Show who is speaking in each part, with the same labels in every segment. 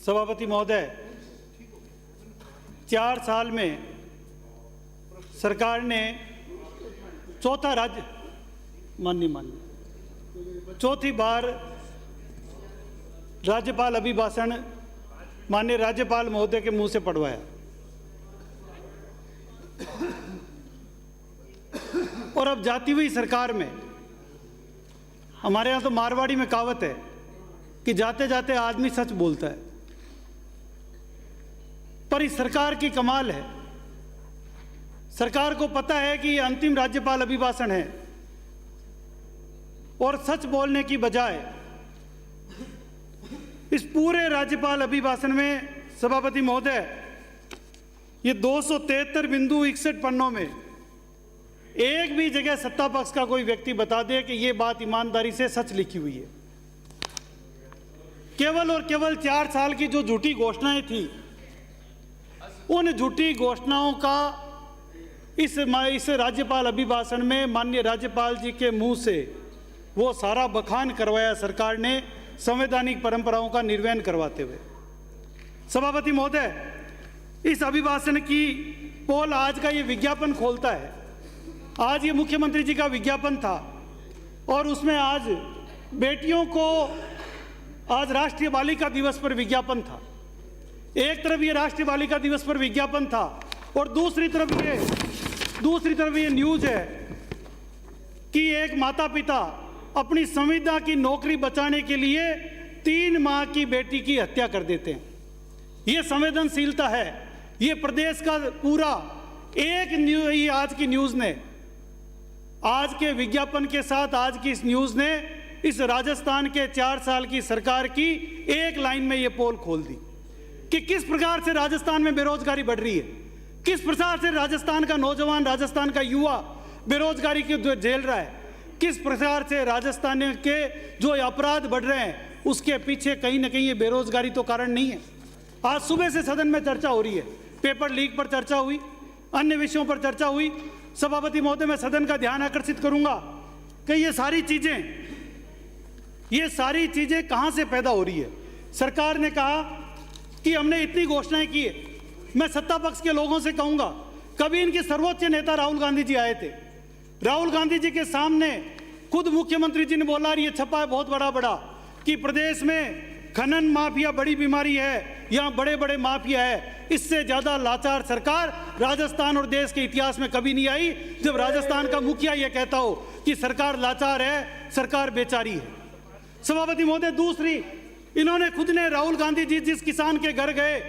Speaker 1: सभापति महोदय, 4 साल में सरकार ने चौथी बार राज्यपाल अभिभाषण माननीय राज्यपाल महोदय के मुंह से पढ़वाया। और अब जाती हुई सरकार में हमारे यहाँ तो मारवाड़ी में कहावत है कि जाते जाते आदमी सच बोलता है, पर इस सरकार की कमाल है। सरकार को पता है कि ये अंतिम राज्यपाल अभिभाषण है और सच बोलने की बजाय इस पूरे राज्यपाल अभिभाषण में सभापति महोदय ये 273 बिंदु 61 पन्नों में एक भी जगह सत्ता पक्ष का कोई व्यक्ति बता दे कि ये बात ईमानदारी से सच लिखी हुई है। केवल और केवल 4 साल की जो झूठी घोषणाएं थी, उन झूठी घोषणाओं का इस राज्यपाल अभिभाषण में माननीय राज्यपाल जी के मुंह से वो सारा बखान करवाया सरकार ने, संवैधानिक परंपराओं का निर्वहन करवाते हुए। सभापति महोदय, इस अभिभाषण की पोल आज का ये विज्ञापन खोलता है। आज ये मुख्यमंत्री जी का विज्ञापन था और उसमें आज बेटियों को आज राष्ट्रीय बालिका दिवस पर विज्ञापन था। एक तरफ ये राष्ट्रीय बालिका दिवस पर विज्ञापन था और दूसरी तरफ ये न्यूज है कि एक माता पिता अपनी संविदा की नौकरी बचाने के लिए 3 माह की बेटी की हत्या कर देते हैं। ये संवेदनशीलता है। ये प्रदेश का पूरा एक आज की न्यूज ने, आज के विज्ञापन के साथ आज की इस न्यूज ने इस राजस्थान के 4 साल की सरकार की एक लाइन में ये पोल खोल दी कि किस प्रकार से राजस्थान में बेरोजगारी बढ़ रही है, किस प्रकार से राजस्थान का नौजवान, राजस्थान का युवा बेरोजगारी की झेल रहा है, किस प्रकार से राजस्थान के जो अपराध बढ़ रहे हैं उसके पीछे कहीं ना कहीं ये बेरोजगारी तो कारण नहीं है। आज सुबह से सदन में चर्चा हो रही है, पेपर लीक पर चर्चा हुई, अन्य विषयों पर चर्चा हुई। सभापति महोदय, मैं सदन का ध्यान आकर्षित करूंगा कि ये सारी चीजें कहां से पैदा हो रही है। सरकार ने कहा कि हमने इतनी घोषणाएं की है। मैं सत्ता पक्ष के लोगों से कहूंगा, कभी इनके सर्वोच्च नेता राहुल गांधी जी आए थे, राहुल गांधी जी के सामने खुद मुख्यमंत्री जी ने बोला, ये छपा है बहुत बड़ा कि प्रदेश में खनन माफिया बड़ी बीमारी है, यहाँ बड़े बड़े माफिया है। इससे ज्यादा लाचार सरकार राजस्थान और देश के इतिहास में कभी नहीं आई जब राजस्थान का मुखिया यह कहता हो कि सरकार लाचार है, सरकार बेचारी है। सभापति महोदय, दूसरी, इन्होंने खुद ने, राहुल गांधी जी जिस किसान के घर गए,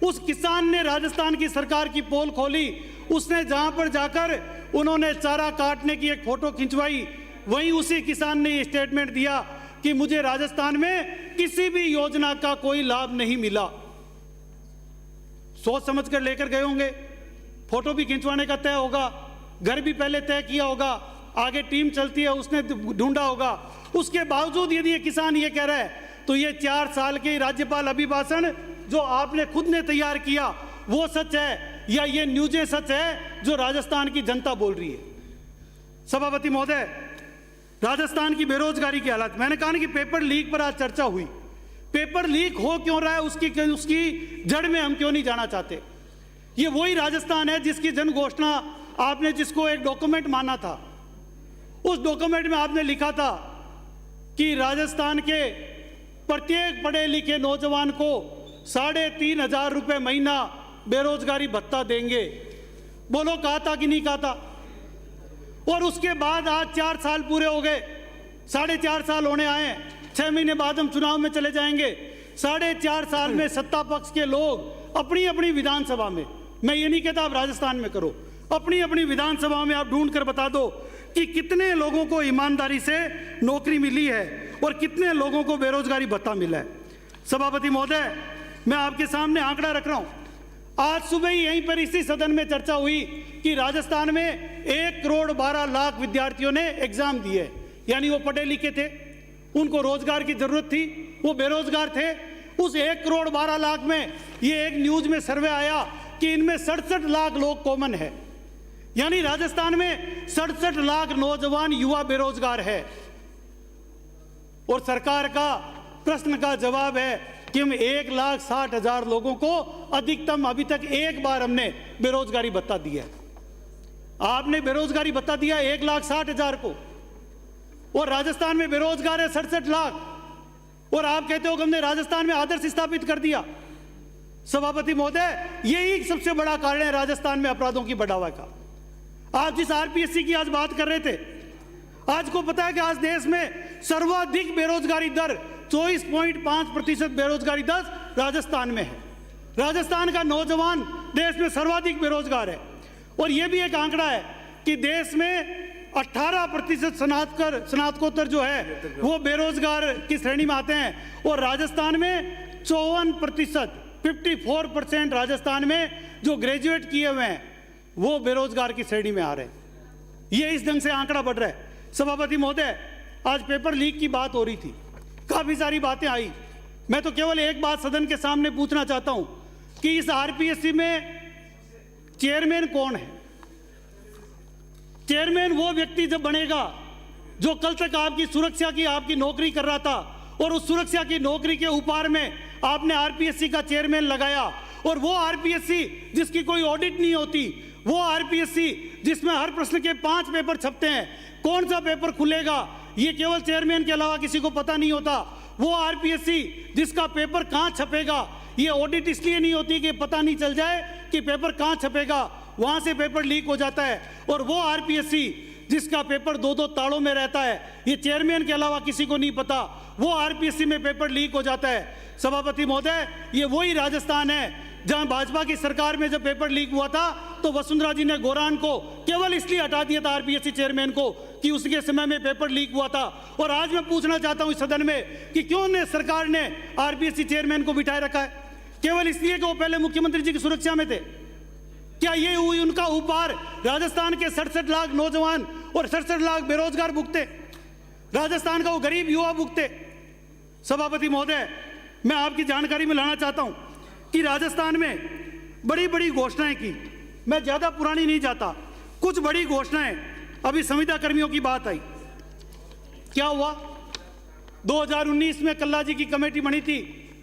Speaker 1: उस किसान ने राजस्थान की सरकार की पोल खोली। उसने जहां पर जाकर उन्होंने चारा काटने की एक फोटो खिंचवाई, वहीं उसी किसान ने ये स्टेटमेंट दिया कि मुझे राजस्थान में किसी भी योजना का कोई लाभ नहीं मिला। सोच समझ कर लेकर गए होंगे, फोटो भी खिंचवाने का तय होगा, घर भी पहले तय किया होगा, आगे टीम चलती है उसने ढूंढा होगा। उसके बावजूद यदि ये किसान ये कह रहा है तो ये 4 साल के राज्यपाल अभिभाषण जो आपने खुद ने तैयार किया वो सच है या ये न्यूजें सच है जो राजस्थान की जनता बोल रही है। सभापति महोदय, राजस्थान की बेरोजगारी की हालत, मैंने कहा ना कि पेपर लीक पर आज चर्चा हुई। पेपर लीक हो क्यों रहा है, उसकी जड़ में हम क्यों नहीं जाना चाहते। ये वही राजस्थान है जिसकी जन घोषणा आपने, जिसको एक डॉक्यूमेंट माना था, उस डॉक्यूमेंट में आपने लिखा था कि राजस्थान के प्रत्येक पढ़े लिखे नौजवान को 3,500 रुपये महीना बेरोजगारी भत्ता देंगे। बोलो, कहा था कि नहीं कहा था? और उसके बाद आज 4 साल पूरे हो गए, 4.5 साल होने आए, 6 महीने बाद हम चुनाव में चले जाएंगे। 4.5 साल में सत्ता पक्ष के लोग अपनी अपनी विधानसभा में, मैं ये नहीं कहता आप राजस्थान में करो, अपनी अपनी विधानसभा में आप ढूंढ कर बता दो कि कितने लोगों को ईमानदारी से नौकरी मिली है और कितने लोगों को बेरोजगारी भत्ता मिला है। सभापति महोदय, मैं आपके सामने आंकड़ा रख रहा हूं। आज सुबह ही यहीं पर इसी सदन में चर्चा हुई कि राजस्थान में 1,12,00,000 विद्यार्थियों ने एग्जाम दिए, यानी वो पढ़े लिखे थे, उनको रोजगार की जरूरत थी, वो बेरोजगार थे। उस 1,12,00,000 में ये एक न्यूज में सर्वे आया कि इनमें 67 लाख लोग कॉमन है, यानी राजस्थान में 67 लाख नौजवान युवा बेरोजगार है। और सरकार का प्रश्न का जवाब है कि हम 1,60,000 लोगों को अधिकतम अभी तक एक बार हमने बेरोजगारी भत्ता दिया है। आपने बेरोजगारी भत्ता दिया 1,60,000 को, और राजस्थान में बेरोजगार है 67 लाख, और आप कहते हो कि हमने राजस्थान में आदर्श स्थापित कर दिया। सभापति महोदय, यही सबसे बड़ा कारण है राजस्थान में अपराधों की बढ़ावा का। आप जिस आरपीएससी की आज बात कर रहे थे, आज को पता है कि आज देश में सर्वाधिक बेरोजगारी दर 24.5% बेरोजगारी दर राजस्थान में है। राजस्थान का नौजवान देश में सर्वाधिक बेरोजगार है। और यह भी एक आंकड़ा है कि देश में 18% स्नातकोत्तर जो है वो बेरोजगार की श्रेणी में आते हैं, और राजस्थान में 54%, 54% राजस्थान में जो ग्रेजुएट किए हुए हैं वो बेरोजगार की श्रेणी में आ रहे हैं। ये इस ढंग से आंकड़ा बढ़ रहा है। सभापति महोदय, आज पेपर लीक की बात हो रही थी, काफी सारी बातें आई। मैं तो केवल एक बात सदन के सामने पूछना चाहता हूं कि इस आरपीएससी में चेयरमैन कौन है? चेयरमैन वो व्यक्ति जब बनेगा जो कल तक आपकी सुरक्षा की, आपकी नौकरी कर रहा था, और उस सुरक्षा की नौकरी के ऊपर में आपने आरपीएससी का चेयरमैन लगाया, और वो आरपीएससी जिसकी कोई ऑडिट नहीं होती, वो आरपीएससी जिसमें हर प्रश्न के 5 पेपर छपते हैं, कौन सा पेपर खुलेगा ये केवल चेयरमैन के अलावा किसी को पता नहीं होता। वो आरपीएससी जिसका पेपर कहां छपेगा, ये ऑडिट इसलिए नहीं होती कि पता नहीं चल जाए कि पेपर कहां छपेगा, वहां से पेपर लीक हो जाता है। और वो आरपीएससी जिसका पेपर 2-2 तालों में रहता है, ये चेयरमैन के अलावा किसी को नहीं पता, वो आरपीएससी में पेपर लीक हो जाता है। सभापति महोदय, ये वही राजस्थान है जहां भाजपा की सरकार में जब पेपर लीक हुआ था तो वसुंधरा जी ने गोरान को केवल इसलिए हटा दिया था आरपीएससी चेयरमैन को कि उसके समय में पेपर लीक हुआ था। और आज मैं पूछना चाहता हूं इस सदन में कि क्यों ने सरकार ने आरपीएससी चेयरमैन को बिठाए रखा है? केवल इसलिए कि वो पहले मुख्यमंत्री जी की सुरक्षा में थे? क्या ये हुई उनका उपहार राजस्थान के 67 लाख नौजवान और 67 लाख बेरोजगार भुगते, राजस्थान का वो गरीब युवा भुगते? सभापति महोदय, मैं आपकी जानकारी में लाना चाहता हूं कि राजस्थान में बड़ी बड़ी घोषणाएं की। मैं ज्यादा पुरानी नहीं जाता, कुछ बड़ी घोषणाएं। अभी संविदा कर्मियों की बात आई, क्या हुआ? 2019 में कल्ला जी की कमेटी बनी थी,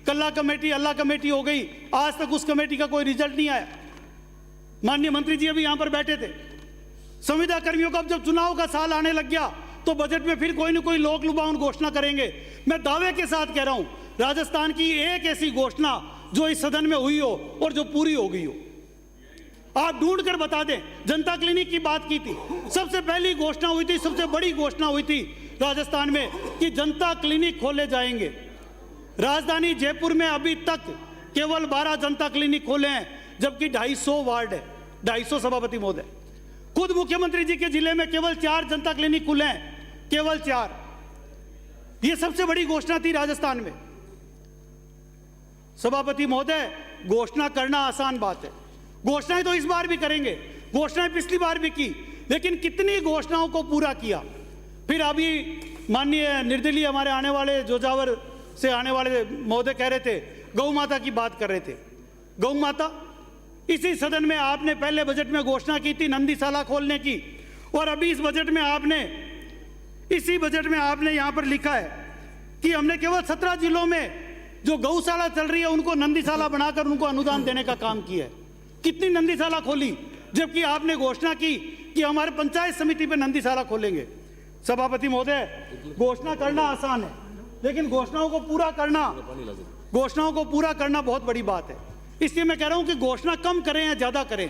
Speaker 1: कल्ला कमेटी अल्लाह कमेटी हो गई। आज तक उस कमेटी का कोई रिजल्ट नहीं आया। माननीय मंत्री जी अभी यहां पर बैठे थे। संविदा कर्मियों का जब चुनाव का साल आने लग गया तो बजट में फिर कोई न कोई लोक लुभावन घोषणा करेंगे। मैं दावे के साथ कह रहा हूं, राजस्थान की एक ऐसी घोषणा जो इस सदन में हुई हो और जो पूरी हो गई हो, आप ढूंढ कर बता दें। जनता क्लिनिक की बात की थी, सबसे पहली घोषणा हुई थी, सबसे बड़ी घोषणा हुई थी राजस्थान में कि जनता क्लिनिक खोले जाएंगे। राजधानी जयपुर में अभी तक केवल 12 जनता क्लिनिक खोले हैं, जबकि 250 वार्ड है, 250। सभापति महोदय, खुद मुख्यमंत्री जी के जिले में केवल 4 जनता क्लिनिक खुले हैं, केवल 4। यह सबसे बड़ी घोषणा थी राजस्थान में। सभापति महोदय, घोषणा करना आसान बात है, घोषणाएं तो इस बार भी करेंगे, घोषणाएं पिछली बार भी की, लेकिन कितनी घोषणाओं को पूरा किया? फिर अभी माननीय निर्दलीय हमारे आने वाले जोजावर से आने वाले महोदय कह रहे थे, गौ माता की बात कर रहे थे। गौ माता, इसी सदन में आपने पहले बजट में घोषणा की थी नंदीशाला खोलने की, और अभी इस बजट में आपने, इसी बजट में आपने यहां पर लिखा है कि हमने केवल 17 जिलों में जो गौशाला चल रही है उनको नंदीशाला बनाकर उनको अनुदान देने का काम किया है। कितनी नंदीशाला खोली, जबकि आपने घोषणा की कि हमारे पंचायत समिति पे नंदीशाला खोलेंगे। सभापति महोदय, घोषणा करना आसान है, लेकिन घोषणाओं को पूरा करना बहुत बड़ी बात है। इसलिए मैं कह रहा हूं कि घोषणा कम करें या ज्यादा करें,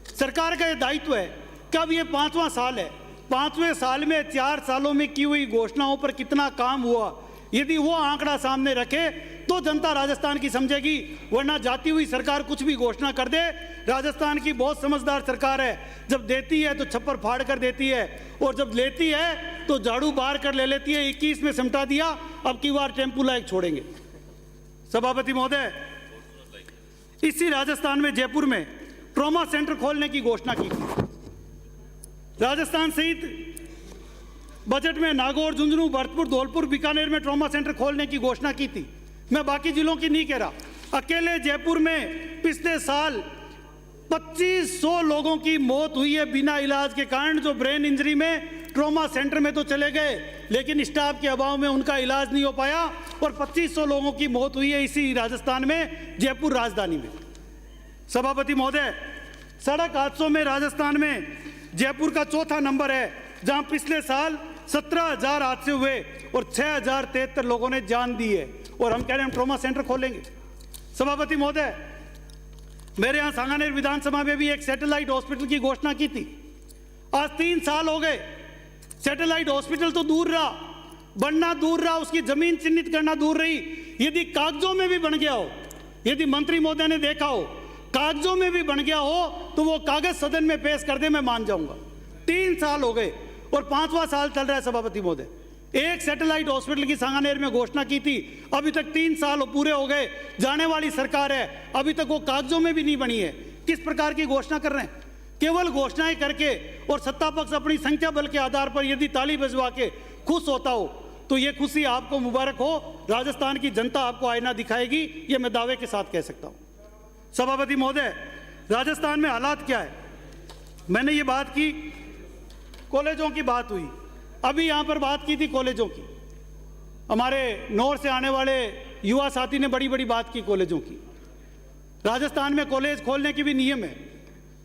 Speaker 1: सरकार का यह दायित्व है। कब ये 5वां साल है, 5वें साल में 4 सालों में की हुई घोषणाओं पर कितना काम हुआ, यदि वो आंकड़ा सामने रखे तो जनता राजस्थान की समझेगी। वरना जाती हुई सरकार कुछ भी घोषणा कर दे। राजस्थान की बहुत समझदार सरकार है, जब देती है तो छप्पर फाड़ कर देती है, और जब लेती है तो झाड़ू बाहर कर ले लेती है। 21 में सिमटा दिया, अब की बार टेम्पू लायक छोड़ेंगे। सभापति महोदय, इसी राजस्थान में जयपुर में ट्रॉमा सेंटर खोलने की घोषणा की थी। राजस्थान सहित बजट में नागौर, झुंझुनू, भरतपुर, धौलपुर, बीकानेर में ट्रॉमा सेंटर खोलने की घोषणा की थी। मैं बाकी जिलों की नहीं कह रहा, अकेले जयपुर में पिछले साल 2500 लोगों की मौत हुई है बिना इलाज के कारण, जो ब्रेन इंजरी में ट्रॉमा सेंटर में तो चले गए, लेकिन स्टाफ के अभाव में उनका इलाज नहीं हो पाया और 2500 लोगों की मौत हुई है इसी राजस्थान में, जयपुर राजधानी में। सभापति महोदय, सड़क हादसों में राजस्थान में जयपुर का चौथा नंबर है, जहां पिछले साल 17,000 हादसे हुए और 6,073 लोगों ने जान दी है, और हम कह रहे हैं हम ट्रॉमा सेंटर खोलेंगे। सभापति महोदय, मेरे यहाँ सांगानेर विधानसभा में भी एक सैटेलाइट हॉस्पिटल की घोषणा की थी। आज 3 साल हो गए, सैटेलाइट हॉस्पिटल तो दूर रहा, बनना दूर रहा, उसकी जमीन चिन्हित करना दूर रही। यदि कागजों में भी बन गया हो, यदि मंत्री महोदय ने देखा हो कागजों में भी बन गया हो, तो वो कागज सदन में पेश कर दे, मैं मान जाऊंगा। 3 साल हो गए और 5वां साल चल रहा है। सभापति महोदय, एक सैटेलाइट हॉस्पिटल की सांगानेर में घोषणा की थी, अभी तक 3 साल पूरे हो गए, जाने वाली सरकार है, अभी तक वो कागजों में भी नहीं बनी है। किस प्रकार की घोषणा कर रहे हैं? केवल घोषणाएं करके, और सत्ता पक्ष अपनी संख्या बल के आधार पर यदि ताली बजवा के खुश होता हो, तो ये खुशी आपको मुबारक हो, राजस्थान की जनता आपको आईना दिखाएगी, ये मैं दावे के साथ कह सकता हूं। सभापति महोदय, राजस्थान में हालात क्या है? मैंने ये बात की, कॉलेजों की बात हुई, अभी यहां पर बात की थी कॉलेजों की। हमारे नॉर्थ से आने वाले युवा साथी ने बड़ी बड़ी बात की कॉलेजों की। राजस्थान में कॉलेज खोलने की भी नियम है,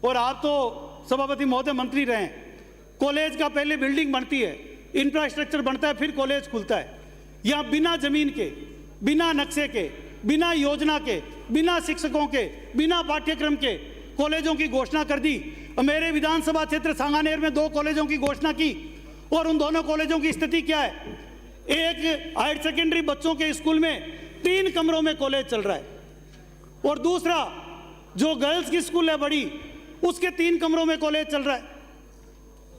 Speaker 1: और आप तो सभापति महोदय मंत्री रहे हैं। कॉलेज का पहले बिल्डिंग बनती है, इंफ्रास्ट्रक्चर बनता है, फिर कॉलेज खुलता है। यहाँ बिना जमीन के, बिना नक्शे के, बिना योजना के, बिना शिक्षकों के, बिना पाठ्यक्रम के कॉलेजों की घोषणा कर दी। मेरे विधानसभा क्षेत्र सांगानेर में 2 कॉलेजों की घोषणा की, और उन दोनों कॉलेजों की स्थिति क्या है? एक हायर सेकेंडरी बच्चों के स्कूल में 3 कमरों में कॉलेज चल रहा है, और दूसरा जो गर्ल्स की स्कूल है बड़ी, उसके 3 कमरों में कॉलेज चल रहा है।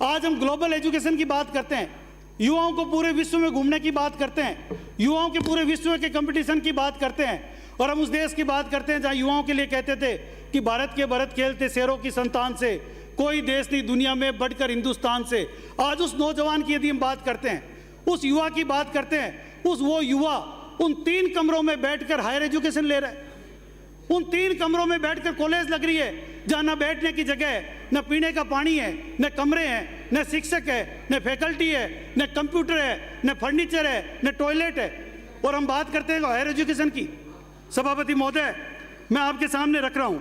Speaker 1: आज हम ग्लोबल एजुकेशन की बात करते हैं, युवाओं को पूरे विश्व में घूमने की बात करते हैं, युवाओं के पूरे विश्व के कंपटीशन की बात करते हैं, और हम उस देश की बात करते हैं जहां युवाओं के लिए कहते थे कि भारत के भरत खेलते शेरों की संतान से, कोई देश नहीं दुनिया में बढ़कर हिंदुस्तान से। आज उस नौजवान की यदि हम बात करते हैं, उस युवा की बात करते हैं, वो युवा उन 3 कमरों में बैठकर हायर एजुकेशन ले रहा है। उन 3 कमरों में बैठकर कॉलेज लग रही है, जहां न बैठने की जगह है, न पीने का पानी है, न कमरे हैं, न शिक्षक है, न फैकल्टी है, न कंप्यूटर है, न फर्नीचर है, न टॉयलेट है। और हम बात करते हैं हायर एजुकेशन की। सभापति महोदय, मैं आपके सामने रख रहा हूं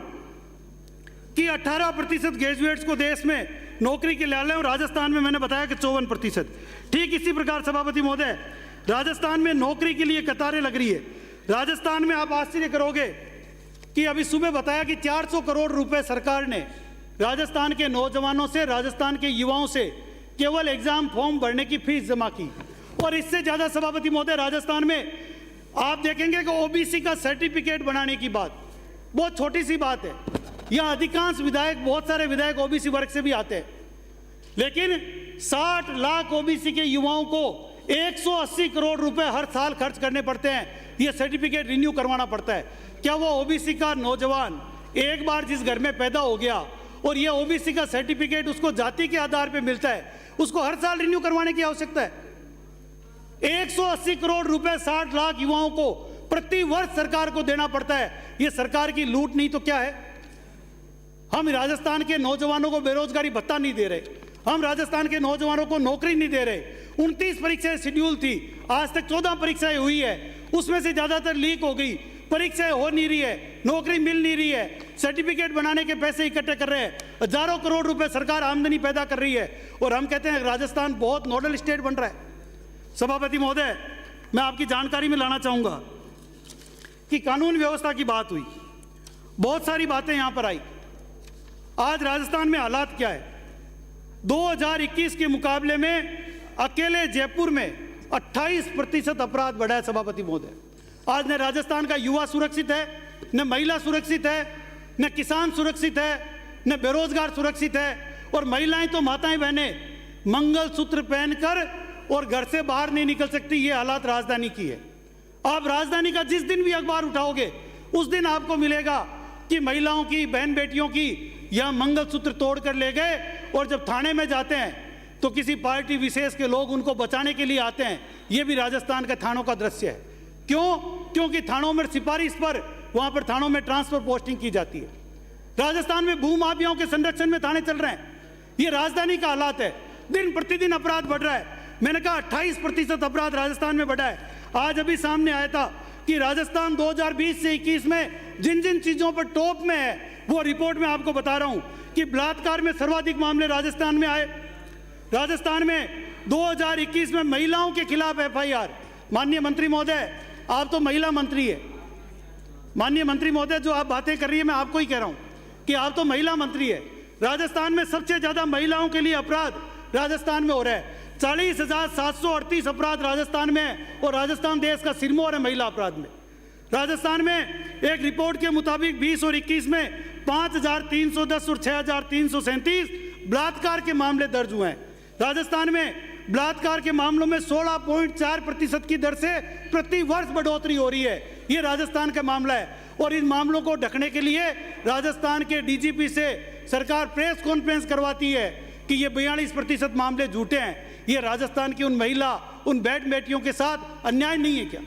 Speaker 1: कि 18% ग्रेजुएट्स को देश में नौकरी के लिए और राजस्थान में मैंने बताया कि 54%। ठीक इसी प्रकार सभापति महोदय, राजस्थान में नौकरी के लिए कतारें लग रही है। राजस्थान में आप आश्चर्य करोगे कि अभी सुबह बताया कि 400 करोड़ रुपए सरकार ने राजस्थान के नौजवानों से, राजस्थान के युवाओं से केवल एग्जाम फॉर्म भरने की फीस जमा की। और इससे ज्यादा सभापति महोदय, राजस्थान में आप देखेंगे कि ओबीसी का सर्टिफिकेट बनाने की बात बहुत छोटी सी बात है। यहाँ अधिकांश विधायक, बहुत सारे विधायक ओबीसी वर्ग से भी आते हैं, लेकिन 60 लाख ओबीसी के युवाओं को 180 करोड़ रुपए हर साल खर्च करने पड़ते हैं। ये सर्टिफिकेट रिन्यू करवाना पड़ता है। क्या वो ओबीसी का नौजवान एक बार जिस घर में पैदा हो गया और ये ओबीसी का सर्टिफिकेट उसको जाति के आधार पर मिलता है, उसको हर साल रिन्यू करवाने की आवश्यकता है? 180 करोड़ रुपए 60 लाख युवाओं को प्रति वर्ष सरकार को देना पड़ता है। ये सरकार की लूट नहीं तो क्या है? हम राजस्थान के नौजवानों को बेरोजगारी भत्ता नहीं दे रहे, हम राजस्थान के नौजवानों को नौकरी नहीं दे रहे। 29 परीक्षाएं शेड्यूल थी, आज तक 14 परीक्षाएं हुई है, उसमें से ज्यादातर लीक हो गई, परीक्षाएं हो नहीं रही है, नौकरी मिल नहीं रही है, सर्टिफिकेट बनाने के पैसे इकट्ठे कर रहे हैं, हजारों करोड़ रुपए सरकार आमदनी पैदा कर रही है, और हम कहते हैं राजस्थान बहुत मॉडल स्टेट बन रहा है। सभापति महोदय, मैं आपकी जानकारी में लाना चाहूंगा कि कानून व्यवस्था की बात हुई, बहुत सारी बातें यहां पर आई। आज राजस्थान में हालात क्या है? 2021 के मुकाबले में अकेले जयपुर में 28% अपराध बढ़ा है। सभापति महोदय, आज न राजस्थान का युवा सुरक्षित है, न महिला सुरक्षित है, न किसान सुरक्षित है, न बेरोजगार सुरक्षित है, और महिलाएं तो माताएं बहनें मंगलसूत्र पहनकर और घर से बाहर नहीं निकल सकती। ये हालात राजधानी की है। आप राजधानी का जिस दिन भी अखबार उठाओगे उस दिन आपको मिलेगा कि महिलाओं की, बहन बेटियों की यहां मंगलसूत्र तोड़कर ले गए, और जब थाने में जाते हैं तो किसी पार्टी विशेष के लोग उनको बचाने के लिए आते हैं। ये भी राजस्थान के थानों का दृश्य है। क्यों? क्योंकि थानों में सिफारिश पर वहां पर थानों में ट्रांसफर पोस्टिंग की जाती है। राजस्थान में भूमाफियाओं के संरक्षण में थाने चल रहे हैं। ये राजधानी का हालात है। दिन प्रतिदिन अपराध बढ़ रहा है। मैंने कहा 28% अपराध राजस्थान में बढ़ा है। आज अभी सामने आया था कि राजस्थान 2020 से 21 में जिन जिन चीजों पर टॉप में है वो रिपोर्ट में आपको बता रहा हूं कि बलात्कार में सर्वाधिक मामले राजस्थान में आए। राजस्थान में 2021 में महिलाओं के खिलाफ FIR, माननीय मंत्री महोदय आप तो महिला मंत्री है, माननीय मंत्री महोदय जो आप बातें कर रही है मैं आपको ही कह रहा हूं कि आप तो महिला मंत्री है। राजस्थान में सबसे ज्यादा महिलाओं के लिए अपराध राजस्थान में हो रहा है। 40,738 अपराध राजस्थान में है और राजस्थान देश का सिरमौर है महिला अपराध में। राजस्थान में एक रिपोर्ट के मुताबिक 20 और 21 में 5,310 और 6,337 बलात्कार के मामले दर्ज हुए हैं। राजस्थान में बलात्कार के मामलों में 16.4% की दर से प्रति वर्ष बढ़ोतरी हो रही है। ये राजस्थान का मामला है और इन मामलों को ढकने के लिए राजस्थान के DGP से सरकार प्रेस कॉन्फ्रेंस करवाती है कि ये 42% मामले झूठे हैं। ये राजस्थान की उन महिला, उन बेटियों के साथ अन्याय नहीं है क्या?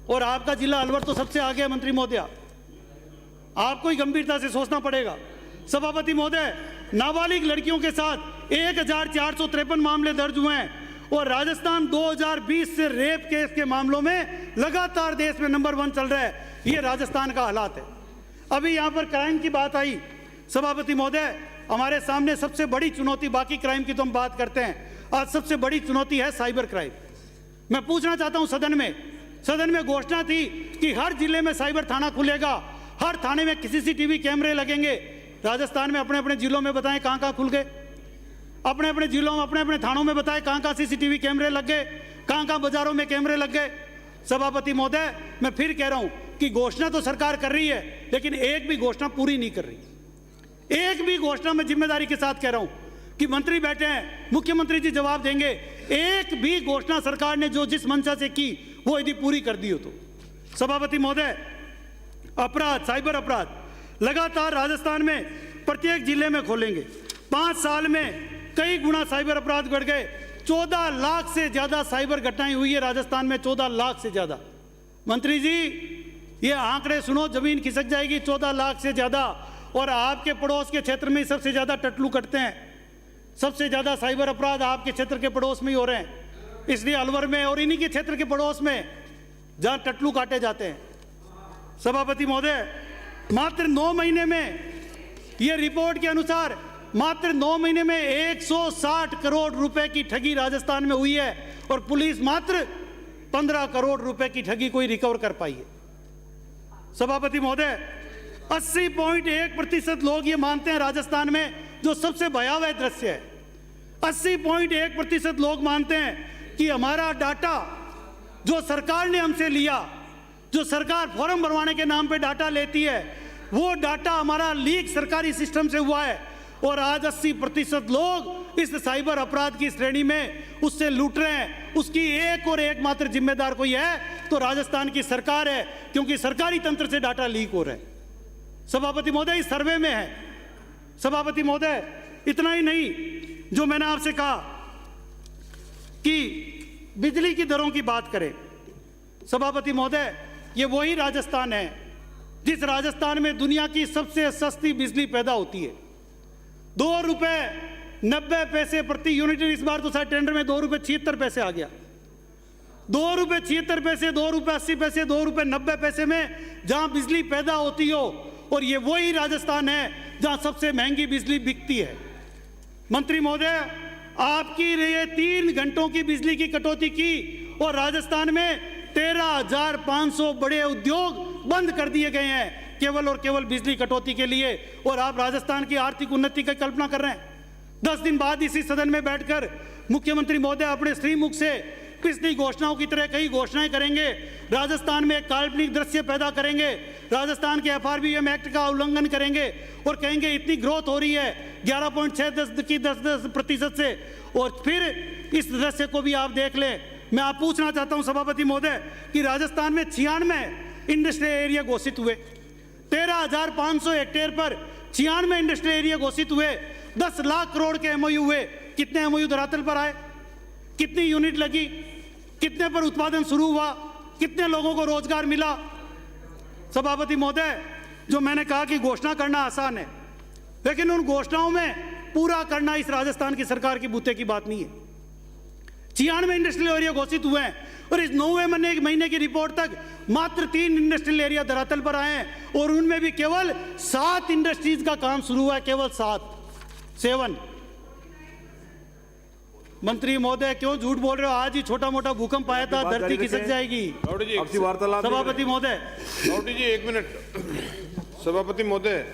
Speaker 1: और आपका जिला अलवर तो सबसे आगे है मंत्री महोदय, आपको ही गंभीरता से सोचना पड़ेगा। सभापति महोदय, नाबालिग लड़कियों के साथ 1,453 मामले दर्ज हुए हैं और राजस्थान 2020 से रेप केस के मामलों में लगातार देश में नंबर 1 चल रहा है। ये राजस्थान का हालात है। अभी यहाँ पर क्राइम की बात आई। सभापति महोदय, हमारे सामने सबसे बड़ी चुनौती, बाकी क्राइम की तो हम बात करते हैं, आज सबसे बड़ी चुनौती है साइबर क्राइम। मैं पूछना चाहता हूं सदन में घोषणा थी कि हर जिले में साइबर थाना खुलेगा, हर थाने में CCTV कैमरे लगेंगे। राजस्थान में अपने अपने जिलों में बताएं कहां कहां खुल गए, अपने अपने जिलों में अपने अपने थानों में बताएं कहां कहां CCTV कैमरे लग गए, कहां कहां बाजारों में कैमरे लग गए। सभापति महोदय, मैं फिर कह रहा हूं कि घोषणा तो सरकार कर रही है लेकिन एक भी घोषणा पूरी नहीं कर रही। एक भी घोषणा में जिम्मेदारी के साथ कह रहा हूं कि मंत्री बैठे हैं, मुख्यमंत्री जी जवाब देंगे, एक भी घोषणा सरकार ने जो जिस मंशा से की वो यदि पूरी कर दी हो तो। सभापति महोदय, अपराध, साइबर अपराध लगातार राजस्थान में प्रत्येक जिले में खोलेंगे। 5 साल में कई गुना साइबर अपराध बढ़ गए। 14 लाख से ज्यादा साइबर घटनाएं हुई है राजस्थान में, 14 लाख से ज्यादा। मंत्री जी ये आंकड़े सुनो, जमीन खिसक जाएगी। 14 लाख से ज्यादा। और आपके पड़ोस के क्षेत्र में सबसे ज्यादा टटलू कटते हैं, सबसे ज्यादा साइबर अपराध आपके क्षेत्र के पड़ोस में ही हो रहे हैं, इसलिए अलवर में और इन्हीं के क्षेत्र के पड़ोस में जहां टटलू काटे जाते हैं। सभापति महोदय, मात्र 9 महीने में, यह रिपोर्ट के अनुसार मात्र 9 महीने में 160 करोड़ रुपए की ठगी राजस्थान में हुई है और पुलिस मात्र 15 करोड़ रुपए की ठगी कोई रिकवर कर पाई है। सभापति महोदय, 80.1% लोग ये मानते हैं राजस्थान में, जो सबसे भयावह दृश्य है, 80.1% लोग मानते हैं कि हमारा डाटा जो सरकार ने हमसे लिया, जो सरकार फॉर्म भरवाने के नाम पे डाटा लेती है, वो डाटा हमारा लीक सरकारी सिस्टम से हुआ है और आज 80% लोग इस साइबर अपराध की श्रेणी में उससे लूट रहे हैं। उसकी एक और एकमात्र जिम्मेदार कोई है तो राजस्थान की सरकार है, क्योंकि सरकारी तंत्र से डाटा लीक हो रहा है। सभापति महोदय, इस सर्वे में है। सभापति महोदय, इतना ही नहीं, जो मैंने आपसे कहा कि बिजली की दरों की बात करें, सभापति महोदय, ये वही राजस्थान है जिस राजस्थान में दुनिया की सबसे सस्ती बिजली पैदा होती है। 2 रुपए 90 पैसे प्रति यूनिट। इस बार तो शायद टेंडर में 2 रुपए 76 पैसे आ गया। 2 रुपए 76 पैसे, 2 रुपए 80 पैसे, 2 रुपए 90 पैसे में जहां बिजली पैदा होती हो, और ये वही राजस्थान है जहां सबसे महंगी बिजली बिकती है। मंत्री महोदय, आपकी ये 3 घंटों की बिजली की कटौती की और राजस्थान में 13,500 बड़े उद्योग बंद कर दिए गए हैं केवल और केवल बिजली कटौती के लिए, और आप राजस्थान की आर्थिक उन्नति की कल्पना कर रहे हैं। 10 दिन बाद इसी सदन में बैठकर मुख्यमंत्री महोदय अपने श्रीमुख से पिछली घोषणाओं की तरह कई घोषणाएं करेंगे, राजस्थान में एक काल्पनिक दृश्य पैदा करेंगे, राजस्थान के FRBM एक्ट का उल्लंघन करेंगे और कहेंगे इतनी ग्रोथ हो रही है 11.6% से, और फिर इस दृश्य को भी आप देख लें। मैं आप पूछना चाहता हूं सभापति महोदय कि राजस्थान में 96 इंडस्ट्रियल एरिया घोषित हुए, 13,500 हेक्टेयर पर 96 इंडस्ट्रियल एरिया घोषित हुए, 10 लाख करोड़ के MOU हुए। कितने MOU धरातल पर आए, कितनी यूनिट लगी, कितने पर उत्पादन शुरू हुआ, कितने लोगों को रोजगार मिला? सभापति महोदय, जो मैंने कहा कि घोषणा करना आसान है, लेकिन उन घोषणाओं में पूरा करना इस राजस्थान की सरकार की बूते की बात नहीं है। 96 इंडस्ट्रियल एरिया घोषित हुए हैं और इस 9वें महीने की रिपोर्ट तक मात्र 3 इंडस्ट्रियल एरिया धरातल पर आए हैं और उनमें भी केवल 7 इंडस्ट्रीज का काम शुरू हुआ है, केवल 7। मंत्री महोदय क्यों झूठ बोल रहे हो? आज ही छोटा मोटा भूकंप आया था, धरती खिसक जाएगी। सभापति महोदय,
Speaker 2: जी 1 मिनट। सभापति महोदय,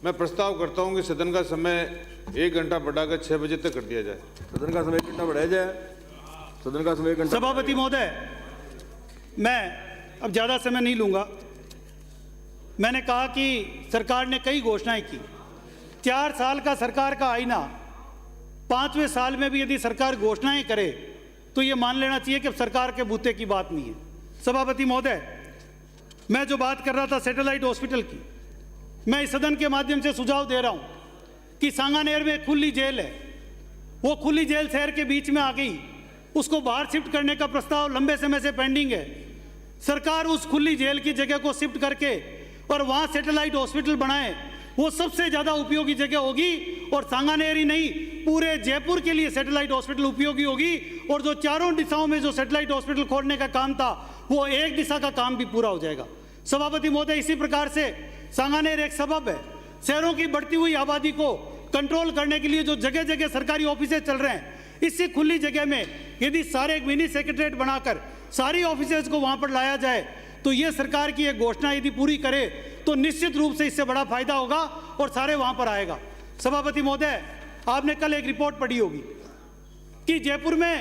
Speaker 2: मैं प्रस्ताव करता हूं कि सदन का समय 1 घंटा बढ़ाकर 6 बजे तक कर दिया जाए।
Speaker 3: सदन का समय 1 घंटा बढ़ाया जाए। सदन का समय 1 घंटा।
Speaker 1: सभापति महोदय, मैं अब ज्यादा समय नहीं लूंगा। मैंने कहा कि सरकार ने कई घोषणाएं की। 4 साल का सरकार का आईना, 5वें साल में भी यदि सरकार घोषणाएं करे तो ये मान लेना चाहिए कि सरकार के बूते की बात नहीं है। सभापति महोदय, मैं जो बात कर रहा था सैटेलाइट हॉस्पिटल की, मैं इस सदन के माध्यम से सुझाव दे रहा हूं कि सांगानेर में खुली जेल है, वो खुली जेल शहर के बीच में आ गई, उसको बाहर शिफ्ट करने का प्रस्ताव लंबे समय से पेंडिंग है। सरकार उस खुली जेल की जगह को शिफ्ट करके और वहां सैटेलाइट हॉस्पिटल बनाए, वो सबसे ज्यादा उपयोगी जगह होगी और सांगानेर ही नहीं पूरे जयपुर के लिए सैटेलाइट हॉस्पिटल उपयोगी होगी। और जो चारों दिशाओं में जो सैटेलाइट हॉस्पिटल खोलने का काम था वो एक दिशा का काम भी पूरा हो जाएगा। सभापति महोदय, इसी प्रकार से सांगानेर एक सबब है। शहरों की बढ़ती हुई आबादी को कंट्रोल करने के लिए जो जगह जगह सरकारी ऑफिसेज चल रहे हैं, इसी खुली जगह में यदि सारे एक मिनी सेक्रेटरीट बनाकर सारी ऑफिसेज को वहां पर लाया जाए तो ये सरकार की एक घोषणा यदि पूरी करे तो निश्चित रूप से इससे बड़ा फायदा होगा और सारे वहां पर आएगा। सभापति महोदय, आपने कल एक रिपोर्ट पढ़ी होगी कि जयपुर में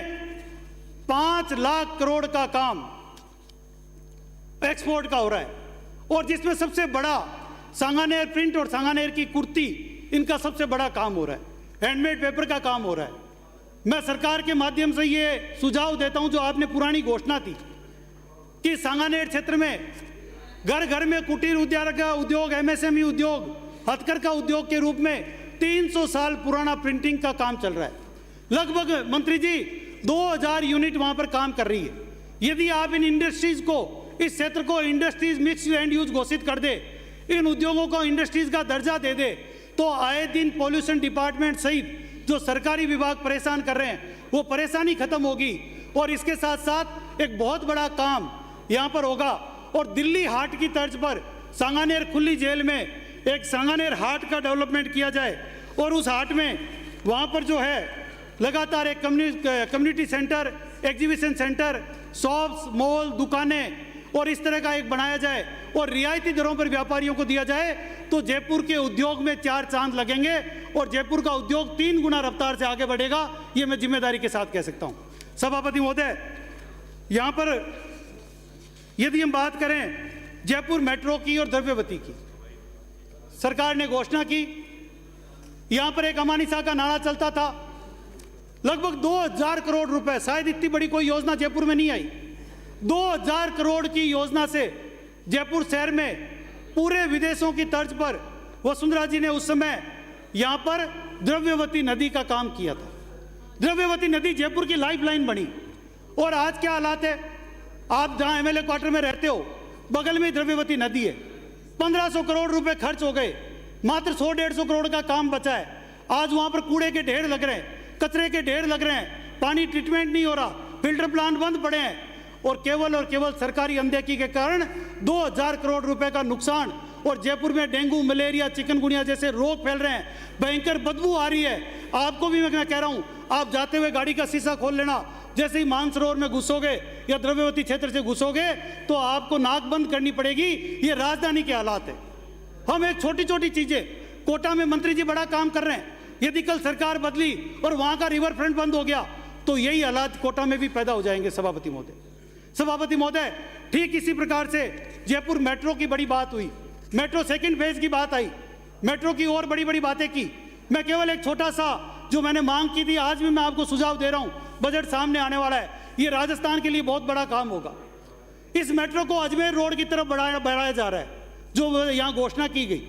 Speaker 1: 5 लाख करोड़ का काम एक्सपोर्ट का हो रहा है और जिसमें सबसे बड़ा सांगानेर प्रिंट और सांगानेर की कुर्ती, इनका सबसे बड़ा काम हो रहा है। हैंडमेड पेपर का काम हो रहा है। मैं सरकार के माध्यम से ये सुझाव देता हूं, जो आपने पुरानी घोषणा थी कि सांगानेर क्षेत्र में घर घर में कुटीर उद्योग, एमएसएमई उद्योग, हथकरघा उद्योग के रूप में 300 साल पुराना प्रिंटिंग का काम चल रहा है। लगभग मंत्री जी 2000 यूनिट वहां पर काम कर रही है। यदि आप इन इंडस्ट्रीज को, इस क्षेत्र को इंडस्ट्रीज मिक्स लैंड यूज घोषित कर दे, इन उद्योगों को इंडस्ट्रीज का दर्जा दे दे, तो आए दिन पॉल्यूशन डिपार्टमेंट सहित जो सरकारी विभाग परेशान कर रहे हैं वो परेशानी खत्म होगी और इसके साथ साथ एक बहुत बड़ा काम यहाँ पर होगा। और दिल्ली हाट की तर्ज पर सांगानेर खुली जेल में एक सांगानेर हाट का डेवलपमेंट किया जाए और उस हाट में वहाँ पर जो है लगातार एक community centre, exhibition centre, shops, mall, दुकानें और इस तरह का एक बनाया जाए और रियायती दरों पर व्यापारियों को दिया जाए तो जयपुर के उद्योग में 4 चांद लगेंगे और जयपुर का उद्योग 3 गुना रफ्तार से आगे बढ़ेगा। ये मैं जिम्मेदारी के साथ कह सकता हूं। सभापति महोदय, यहां पर यदि हम बात करें जयपुर मेट्रो की और द्रव्यवती की, सरकार ने घोषणा की, यहां पर एक अमानिसा का नारा चलता था, लगभग 2000 करोड़ रुपए, शायद इतनी बड़ी कोई योजना जयपुर में नहीं आई। 2000 करोड़ की योजना से जयपुर शहर में पूरे विदेशों की तर्ज पर वसुंधरा जी ने उस समय यहां पर द्रव्यवती नदी का काम किया था। द्रव्यवती नदी जयपुर की लाइफलाइन बनी और आज क्या हालात है? आप जहां एमएलए क्वार्टर में रहते हो, बगल में द्रव्यवती नदी है। 1500 करोड़ रुपए खर्च हो गए, मात्र 100-150 करोड़ का काम बचा है। आज वहां पर कूड़े के ढेर लग रहे हैं, कचरे के ढेर लग रहे हैं, पानी ट्रीटमेंट नहीं हो रहा, फिल्टर प्लांट बंद पड़े हैं और केवल सरकारी अनदेखी के कारण 2000 करोड़ रुपए का नुकसान। और जयपुर में डेंगू, मलेरिया, चिकनगुनिया जैसे रोग फैल रहे हैं, भयंकर बदबू आ रही है। आपको भी मैं कह रहा हूं, आप जाते हुए गाड़ी का शीशा खोल लेना, जैसे ही मानसरोवर में घुसोगे या द्रव्यवती क्षेत्र से घुसोगे तो आपको नाक बंद करनी पड़ेगी। ये राजधानी के हालात है। हम एक छोटी छोटी चीजें, कोटा में मंत्री जी बड़ा काम कर रहे हैं, यदि कल सरकार बदली और वहां का रिवर फ्रंट बंद हो गया तो यही हालात कोटा में भी पैदा हो जाएंगे। सभापति महोदय, ठीक इसी प्रकार से जयपुर मेट्रो की बड़ी बात हुई, मेट्रो सेकंड फेज की बात आई, मेट्रो की और बड़ी बड़ी बातें की। मैं केवल एक छोटा सा जो मैंने मांग की थी, आज भी मैं आपको सुझाव दे रहा हूं, बजट सामने आने वाला है, ये राजस्थान के लिए बहुत बड़ा काम होगा। इस मेट्रो को अजमेर रोड की तरफ बढ़ाया जा रहा है, जो यहां घोषणा की गई,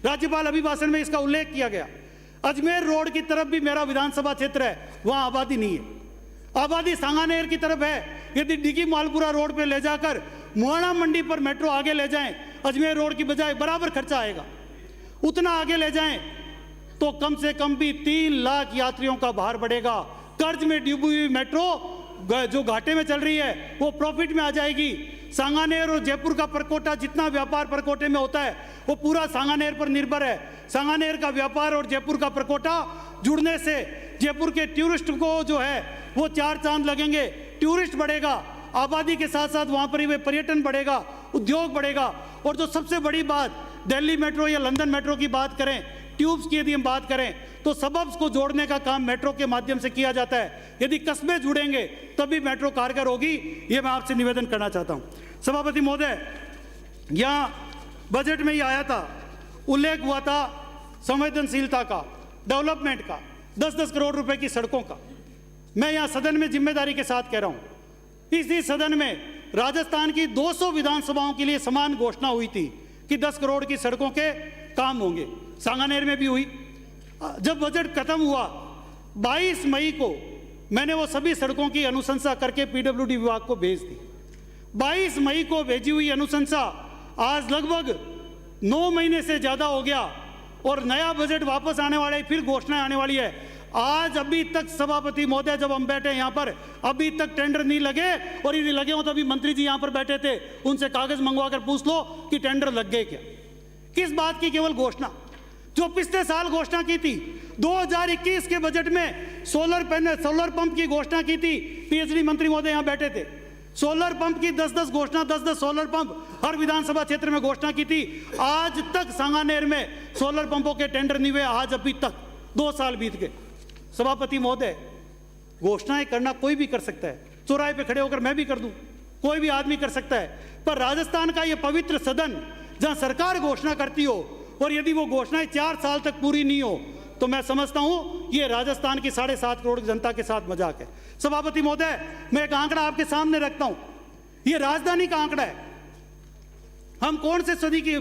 Speaker 1: राज्यपाल अभिभाषण में इसका उल्लेख किया गया। अजमेर रोड की तरफ भी मेरा विधानसभा क्षेत्र है, वहां आबादी नहीं है, आबादी सांगानेर की तरफ है। यदि डिगी मालपुरा रोड पे ले जाकर मुहाना मंडी पर मेट्रो आगे ले जाएं, अजमेर रोड की बजाय बराबर खर्चा आएगा, उतना आगे ले जाएं तो कम से कम भी 3 लाख यात्रियों का भार बढ़ेगा। कर्ज में डूबी हुई मेट्रो जो घाटे में चल रही है वो प्रॉफिट में आ जाएगी। सांगानेर और जयपुर का परकोटा, जितना व्यापार परकोटे में होता है वो पूरा सांगानेर पर निर्भर है। सांगानेर का व्यापार और जयपुर का परकोटा जुड़ने से जयपुर के टूरिस्ट को जो है वो 4 चांद लगेंगे। टूरिस्ट बढ़ेगा, आबादी के साथ साथ वहाँ पर ही पर्यटन बढ़ेगा, उद्योग बढ़ेगा। और जो सबसे बड़ी बात, दिल्ली मेट्रो या लंदन मेट्रो की बात करें, ट्यूब्स की यदि हम बात करें तो सबब्स को जोड़ने का काम मेट्रो के माध्यम से किया जाता है। यदि कस्बे जुड़ेंगे तभी मेट्रो कारगर होगी। ये मैं आपसे निवेदन करना चाहता हूँ। सभापति महोदय, यहाँ बजट में ही आया था, उल्लेख हुआ था संवेदनशीलता का, डेवलपमेंट का, 10-10 करोड़ रुपए की सड़कों का। मैं यहाँ सदन में जिम्मेदारी के साथ कह रहा हूँ, इसी सदन में राजस्थान की 200 विधानसभाओं के लिए समान घोषणा हुई थी कि 10 करोड़ की सड़कों के काम होंगे। सांगानेर में भी हुई। जब बजट खत्म हुआ 22 मई को मैंने वो सभी सड़कों की अनुशंसा करके पीडब्ल्यूडी विभाग को भेज दी। 22 मई को भेजी हुई अनुशंसा आज लगभग 9 महीने से ज़्यादा हो गया और नया बजट वापस आने वाला है, फिर घोषणाएं आने वाली है। आज अभी तक सभापति महोदय, जब हम बैठे यहाँ पर, अभी तक टेंडर नहीं लगे। और यदि लगे हो तो अभी मंत्री जी यहाँ पर बैठे थे, उनसे कागज मंगवा कर पूछ लो कि टेंडर लग गए क्या। किस बात की केवल घोषणा, जो पिछले साल घोषणा की थी 2021 के बजट में सोलर पंप की घोषणा की थी। पीएचडी मंत्री महोदय यहाँ बैठे थे। सोलर पंप की 10-10 घोषणा, 10-10 सोलर पंप हर विधानसभा क्षेत्र में घोषणा की थी। आज तक सांगानेर में सोलर पंपों के टेंडर नहीं हुए। आज अभी तक 2 साल बीत गए। सभापति महोदय, घोषणाएं करना कोई भी कर सकता है, चौराहे पे खड़े होकर मैं भी कर दूं, कोई भी आदमी कर सकता है। पर राजस्थान का यह पवित्र सदन जहां सरकार घोषणा करती हो और यदि वो घोषणाएं 4 साल तक पूरी नहीं हो तो मैं समझता हूं ये राजस्थान की 7.5 करोड़ की जनता के साथ मजाक है। सभापति महोदय, मैं एक आंकड़ा आपके सामने रखता हूं, ये राजधानी का आंकड़ा है। हम कौन से सदी की,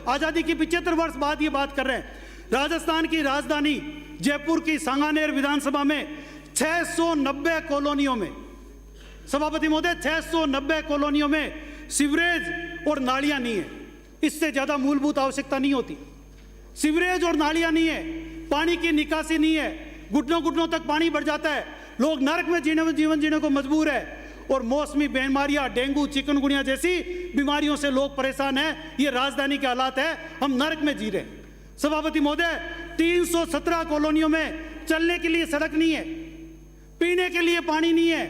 Speaker 1: आजादी की 75 वर्ष बाद ये बात कर रहे हैं। राजस्थान की राजधानी जयपुर की सांगानेर विधानसभा में 690 कॉलोनियों में, सभापति महोदय, 690 कॉलोनियों में सीवरेज और नालियां नहीं है। इससे ज्यादा मूलभूत आवश्यकता नहीं होती। सीवरेज और नालियां नहीं है, पानी की निकासी नहीं है, घुटनों घुटनों तक पानी बढ़ जाता है, लोग नरक में जीवन जीने को मजबूर है। और मौसमी बीमारियां, डेंगू, चिकनगुनिया जैसी बीमारियों से लोग परेशान हैं। ये राजधानी के हालात है, हम नरक में जी रहे हैं। सभापति महोदय, 317 कॉलोनियों में चलने के लिए सड़क नहीं है, पीने के लिए पानी नहीं है,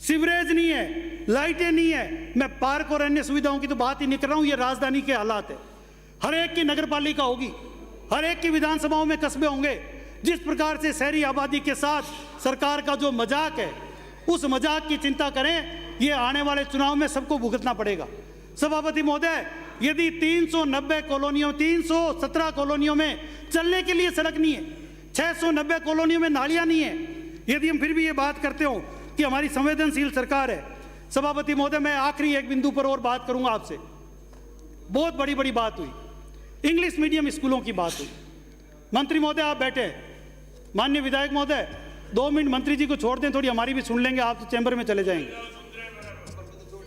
Speaker 1: सीवरेज नहीं है, लाइटें नहीं है। मैं पार्क और अन्य सुविधाओं की तो बात ही नहीं कर रहा हूं। ये राजधानी के हालात है। हर एक की नगरपालिका होगी, हर एक की विधानसभाओं में कस्बे होंगे। जिस प्रकार से शहरी आबादी के साथ सरकार का जो मजाक है, उस मजाक की चिंता करें, ये आने वाले चुनाव में सबको भुगतना पड़ेगा। सभापति महोदय, यदि 390 कॉलोनियों, 317 कॉलोनियों में चलने के लिए सड़क नहीं है, 690 कॉलोनियों में नालियां नहीं है, यदि हम फिर भी ये बात करते हो कि हमारी संवेदनशील सरकार है। सभापति महोदय, मैं आखिरी एक बिंदु पर और बात करूंगा आपसे। बहुत बड़ी बड़ी बात हुई, इंग्लिश मीडियम स्कूलों की बात हुई। मंत्री महोदय आप बैठे हैं, माननीय विधायक महोदय 2 मिनट मंत्री जी को छोड़ दें, थोड़ी हमारी भी सुन लेंगे, आप तो चैम्बर में चले जाएंगे।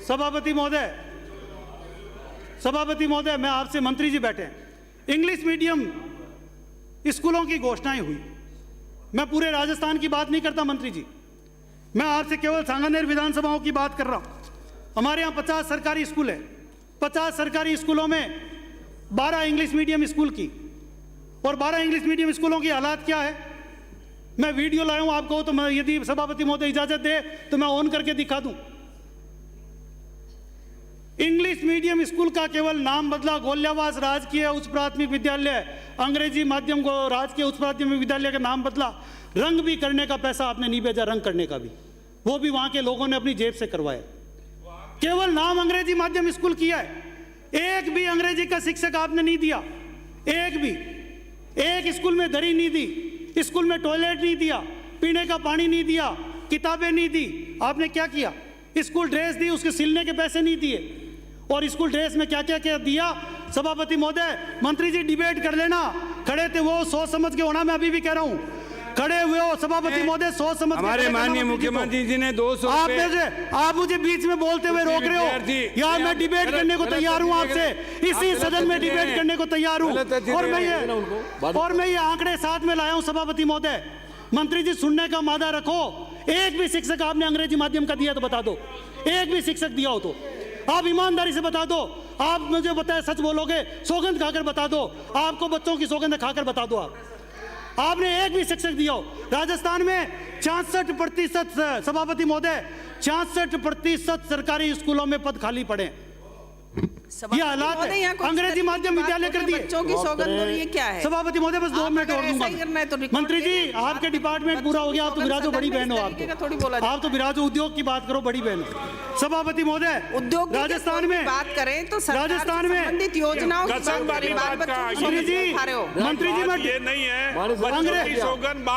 Speaker 1: सभापति महोदय, मैं आपसे, मंत्री जी बैठे हैं, इंग्लिश मीडियम स्कूलों की घोषणाएं हुई। मैं पूरे राजस्थान की बात नहीं करता मंत्री जी, मैं आपसे केवल सांगानेर विधानसभाओं की बात कर रहा हूं। हमारे यहाँ 50 सरकारी स्कूल है, 50 सरकारी स्कूलों में 12 इंग्लिश मीडियम स्कूल की, और 12 इंग्लिश मीडियम स्कूलों की हालात क्या है, मैं वीडियो लाया हूं आपको, तो मैं, यदि सभापति महोदय इजाजत दे तो मैं ऑन करके दिखा दूं। इंग्लिश मीडियम स्कूल का केवल नाम बदला, गोल्यावास राजकीय उच्च प्राथमिक विद्यालय, अंग्रेजी माध्यम को राजकीय उच्च प्राथमिक विद्यालय का नाम बदला। रंग भी करने का पैसा आपने नहीं भेजा, रंग करने का भी, वो भी वहां के लोगों ने अपनी जेब से करवाया। केवल नाम अंग्रेजी माध्यम स्कूल किया है, एक भी अंग्रेजी का शिक्षक आपने नहीं दिया, एक भी। एक स्कूल में दरी नहीं दी, स्कूल में टॉयलेट नहीं दिया, पीने का पानी नहीं दिया, किताबें नहीं दी। आपने क्या किया? स्कूल ड्रेस दी, उसके सिलने के पैसे नहीं दिए। और स्कूल ड्रेस में क्या क्या क्या दिया? सभापति महोदय, मंत्री जी डिबेट कर लेना, खड़े थे वो, सोच समझ के होना। मैं अभी भी कह रहा हूं, खड़े हुए हो सभापति महोदय, सोच समझ के
Speaker 4: हमारे
Speaker 1: खड़े करना
Speaker 4: माननीय
Speaker 1: मंत्री जी को।
Speaker 4: मुख्यमंत्री जी ने 200
Speaker 1: आप मुझे बीच में बोलते हुए रोक रहे हो। यार मैं डिबेट करने को तैयार हूं आपसे, इसी सदन में डिबेट करने को तैयार हूं। और मैं ये आंकड़े साथ में लाया हूं सभापति महोदय। मंत्री जी सुनने का मादा रखो। एक भी शिक्षक आपने अंग्रेजी माध्यम का दिया तो बता दो, एक भी शिक्षक दिया हो तो आप ईमानदारी से बता दो। आप मुझे बताए, सच बोलोगे, सौगंध खाकर बता दो, आपको बच्चों की सौगंध खाकर बता दो। आपने एक भी शिक्षक दिया हो। राजस्थान में 66% सभापति महोदय, 66% सरकारी स्कूलों में पद खाली पड़े। ये हालात है। अंग्रेजी माध्यम विद्यालय कर दिए।
Speaker 5: बच्चों की सौगंध और ये क्या है?
Speaker 1: सभापति महोदय बस 2 मिनट और दूंगा। मंत्री जी आपके डिपार्टमेंट पूरा हो गया, आप तो विराजो बड़ी बहन हो। आप तो विराजो उद्योग की बात करो, बड़ी बहन हो। सभापति महोदय
Speaker 5: उद्योग
Speaker 1: राजस्थान में
Speaker 5: बात करें तो
Speaker 1: राजस्थान में
Speaker 5: संबंधित योजनाओं की
Speaker 1: मंत्री जी मैं
Speaker 6: ये नहीं है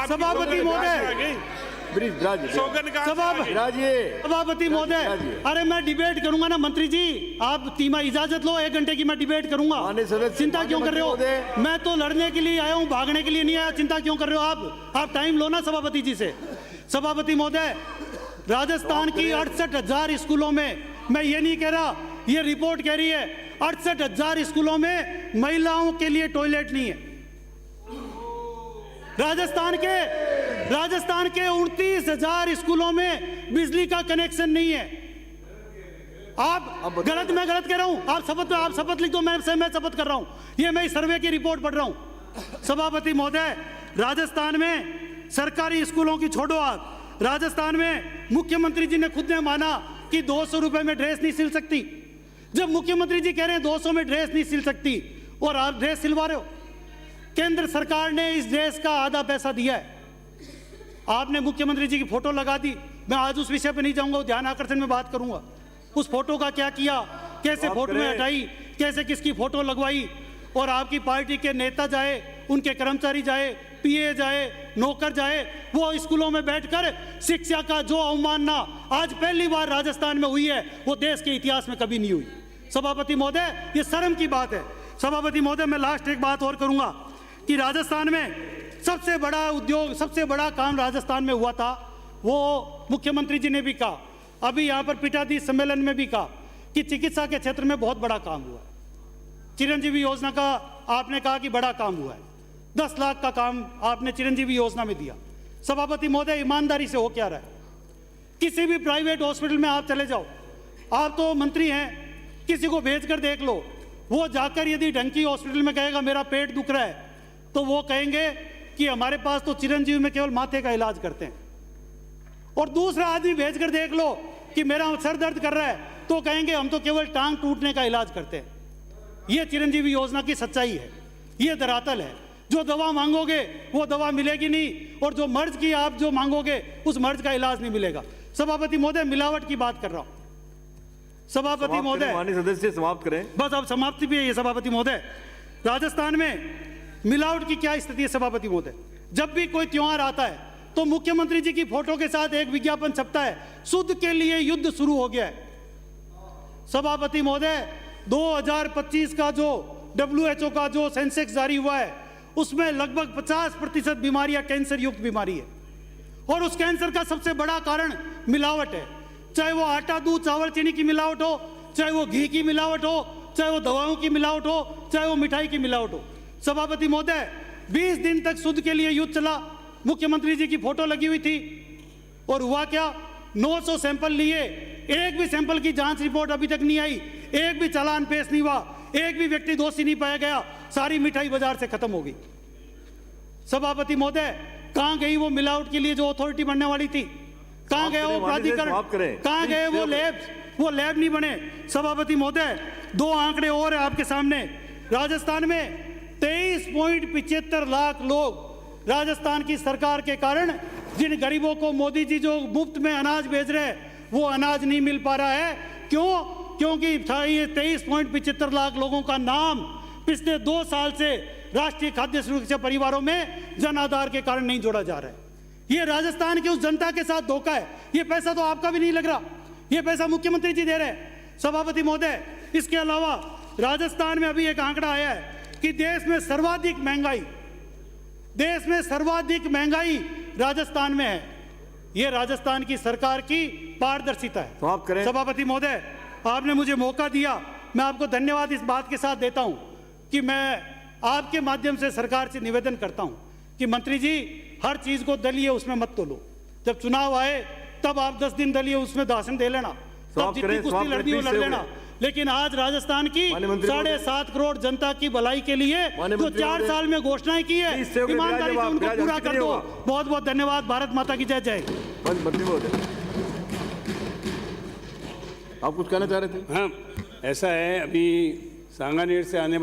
Speaker 1: सभापति महोदय सभापति महोदय, अरे मैं डिबेट करूंगा ना मंत्री जी, आप तीमा इजाजत लो, 1 घंटे की मैं डिबेट करूंगा। चिंता क्यों कर रहे हो? मैं तो लड़ने के लिए आया हूं, भागने के लिए नहीं आया। चिंता क्यों कर रहे हो आप टाइम लो ना सभापति जी से। सभापति महोदय, राजस्थान की 68,000 स्कूलों में, मैं ये नहीं कह रहा, ये रिपोर्ट कह रही है 68,000 स्कूलों में महिलाओं के लिए टॉयलेट नहीं है। राजस्थान के 29,000 स्कूलों में बिजली का कनेक्शन नहीं है। आप गलत, मैं गलत कह रहा हूं। आप शपथ लिख दो, मैं शपथ कर रहा हूं। ये मैं सर्वे की रिपोर्ट पढ़ रहा हूं। सभापति महोदय, राजस्थान में सरकारी स्कूलों की छोड़ो आप, राजस्थान में मुख्यमंत्री जी ने खुद ने माना कि 200 रुपए में ड्रेस नहीं सिल सकती। जब मुख्यमंत्री जी कह रहे हैं 200 में ड्रेस नहीं सिल सकती और आप ड्रेस सिलवा रहे हो। केंद्र सरकार ने इस ड्रेस का आधा पैसा दिया है। आपने मुख्यमंत्री जी की फोटो लगा दी। मैं आज उस विषय पर नहीं जाऊंगा, ध्यान आकर्षण में बात करूंगा। उस फोटो का क्या किया, कैसे फोटो में हटाई, कैसे किसकी फोटो लगवाई, और आपकी पार्टी के नेता जाए, उनके कर्मचारी जाए, पीए जाए, नौकर जाए, वो स्कूलों में बैठकर शिक्षा का जो अवमानना आज पहली बार राजस्थान में हुई है, वो देश के इतिहास में कभी नहीं हुई। सभापति महोदय, ये शर्म की बात है। सभापति महोदय, मैं लास्ट एक बात और करूंगा कि राजस्थान में सबसे बड़ा उद्योग, सबसे बड़ा काम राजस्थान में हुआ था, वो मुख्यमंत्री जी ने भी कहा, अभी यहाँ पर पीठाधीश सम्मेलन में भी कहा कि चिकित्सा के क्षेत्र में बहुत बड़ा काम हुआ। चिरंजीवी योजना का आपने कहा कि बड़ा काम हुआ है। 10 लाख का काम आपने चिरंजीवी योजना में दिया। सभापति महोदय, ईमानदारी से हो क्या रहा है? किसी भी प्राइवेट हॉस्पिटल में आप चले जाओ, आप तो मंत्री हैं, किसी को भेज कर देख लो, वो जाकर यदि ढंकी हॉस्पिटल में कहेगा मेरा पेट दुख रहा है, तो वो कहेंगे कि हमारे पास तो चिरंजीवी में केवल माथे का इलाज करते हैं। और दूसरा आदमी भेजकर देख लो कि मेरा सर दर्द कर रहा है, तो कहेंगे हम तो केवल टांग टूटने का इलाज करते हैं। ये चिरंजीवी योजना की सच्चाई है, ये धरातल है। जो दवा मांगोगे वो दवा मिलेगी नहीं, और जो मर्ज की आप जो मांगोगे उस मर्ज का इलाज नहीं मिलेगा। सभापति महोदय, मिलावट की बात कर रहा हूं। सभापति महोदय,
Speaker 3: माननीय सदस्य समाप्त करें।
Speaker 1: बस अब समाप्ति भी है ये सभापति महोदय। राजस्थान में मिलावट की क्या स्थिति है सभापति महोदय? जब भी कोई त्योहार आता है तो मुख्यमंत्री जी की फोटो के साथ एक विज्ञापन छपता है, शुद्ध के लिए युद्ध शुरू हो गया है। सभापति महोदय, 2025 का जो WHO का जो सेंसेक्स जारी हुआ है, उसमें लगभग 50% बीमारियां कैंसर युक्त बीमारी है, और उस कैंसर का सबसे बड़ा कारण मिलावट है। चाहे वो आटा, दूध, चावल, चीनी की मिलावट हो, चाहे वो घी की मिलावट हो, चाहे वो दवाओं की मिलावट हो, चाहे वो मिठाई की मिलावट हो। सभापति महोदय, 20 दिन तक शुद्ध के लिए युद्ध चला। मुख्यमंत्री जी की फोटो लगी हुई थी, और हुआ क्या? 900 सैंपल लिए, एक भी सैंपल की जांच रिपोर्ट अभी तक नहीं आई, एक भी चालान पेश नहीं हुआ, एक भी व्यक्ति दोषी नहीं पाया गया। सारी मिठाई बाजार से खत्म हो गई। सभापति महोदय, कहां गई वो मिलावट के लिए जो अथॉरिटी बनने वाली थी? कहां गए वो प्राधिकरण? कहां गए वो लैब? वो लैब नहीं बने। सभापति महोदय, 2 आंकड़े और है आपके सामने। राजस्थान में 23.75 लाख लोग राजस्थान की सरकार के कारण, जिन गरीबों को मोदी जी जो मुफ्त में अनाज भेज रहे हैं, वो अनाज नहीं मिल पा रहा है। क्यों? क्योंकि ये 23.75 लाख लोगों का नाम पिछले 2 साल से राष्ट्रीय खाद्य सुरक्षा परिवारों में जन आधार के कारण नहीं जोड़ा जा रहा है। ये राजस्थान की उस जनता के साथ धोखा है। ये पैसा तो आपका भी नहीं लग रहा, ये पैसा मुख्यमंत्री जी दे रहे हैं। सभापति महोदय, इसके अलावा राजस्थान में अभी एक आंकड़ा आया है कि देश में सर्वाधिक महंगाई, देश में सर्वाधिक महंगाई राजस्थान में है। ये राजस्थान की सरकार की पारदर्शिता है।
Speaker 3: समाप्त करें।
Speaker 1: सभापति महोदय, आपने मुझे मौका दिया, मैं आपको धन्यवाद इस बात के साथ देता हूं कि मैं आपके माध्यम से सरकार से निवेदन करता हूं कि मंत्री जी, हर चीज को दलीय उसमें मत तोलो। जब चुनाव आए तब आप 10 दिन दलीय उसमें भाषण दे लेना, तब
Speaker 3: समाप्त
Speaker 1: जितनी
Speaker 3: करें,
Speaker 1: कुश्ती
Speaker 3: समाप्त
Speaker 1: लड़नी हो
Speaker 3: करें,
Speaker 1: लड़
Speaker 3: प्लीज
Speaker 1: लेना। लेकिन आज राजस्थान की
Speaker 3: माननीय मंत्री महोदय।
Speaker 1: 7.5 करोड़ जनता की भलाई के लिए
Speaker 3: माननीय
Speaker 1: जो
Speaker 3: मंत्री
Speaker 1: 4
Speaker 3: महोदय।
Speaker 1: साल में घोषणाएं की है,
Speaker 3: प्लीज सेव के
Speaker 1: ईमानदारी से
Speaker 3: ब्याज
Speaker 1: उनको
Speaker 3: ब्याज
Speaker 1: पूरा
Speaker 3: हल्की
Speaker 1: कर
Speaker 3: नहीं
Speaker 1: दो।
Speaker 3: होगा।
Speaker 1: बहुत बहुत धन्यवाद। भारत माता की जय जय।
Speaker 3: मंत्री महोदय, आप कुछ कहना चाह रहे थे?
Speaker 4: हाँ, ऐसा है, अभी सांगानेर से आने